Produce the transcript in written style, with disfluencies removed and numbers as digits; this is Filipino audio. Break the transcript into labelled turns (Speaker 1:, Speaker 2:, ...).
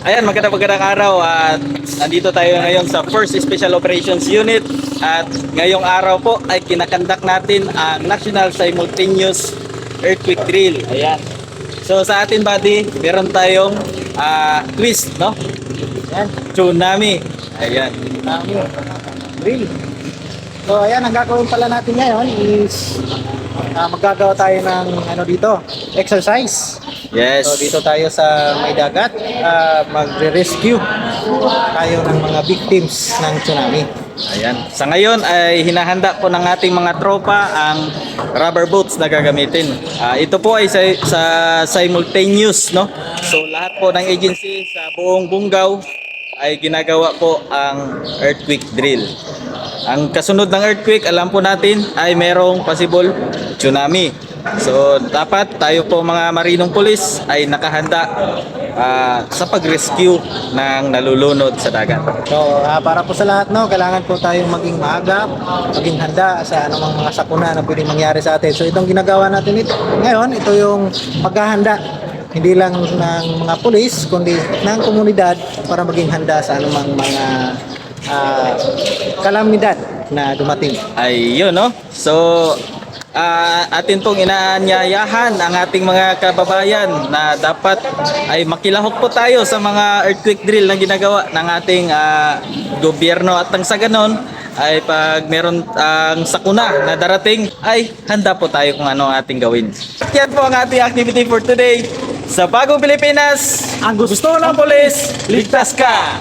Speaker 1: Ayan, magandang araw at nandito tayo ngayon sa First Special Operations Unit at ngayong araw po ay kinakandak natin ang National Simultaneous Earthquake Drill. Ayan. So sa atin buddy, meron tayong twist, no?
Speaker 2: Ayan,
Speaker 1: Tsunami. Ayan.
Speaker 2: tsunami. Drill. So ayan, ang gagawin pala natin ngayon is maggagawa tayo ng dito, exercise.
Speaker 1: Yes.
Speaker 2: So dito tayo sa may dagat, magre-rescue tayo ng mga victims ng tsunami.
Speaker 1: Ayan. Sa ngayon ay hinahanda po ng ating mga tropa ang rubber boats na gagamitin. Ito po ay sa simultaneous, no? So lahat po ng agency sa buong Bungaw ay ginagawa po ang earthquake drill. Ang kasunod ng earthquake, alam po natin ay merong possible tsunami. So dapat tayo po mga marinong pulis ay nakahanda sa pag-rescue ng nalulunod sa dagat.
Speaker 2: So para po sa lahat, no, kailangan po tayong maging maagap, maging handa sa anumang mga sakuna na pwedeng mangyari sa atin. So itong ginagawa natin ngayon, ito yung paghahanda hindi lang ng mga pulis kundi ng komunidad para maging handa sa anumang mga kalamidad na dumating.
Speaker 1: Ayun, no? So atin pong inaanyayahan ang ating mga kababayan na dapat ay makilahok po tayo sa mga earthquake drill na ginagawa ng ating gobyerno at nang sa ganon ay pag meron ang sakuna na darating ay handa po tayo kung ano ang ating gawin. Yan po ang ating activity for today. Sa Bagong Pilipinas, ang gusto ng pulis, ligtas ka!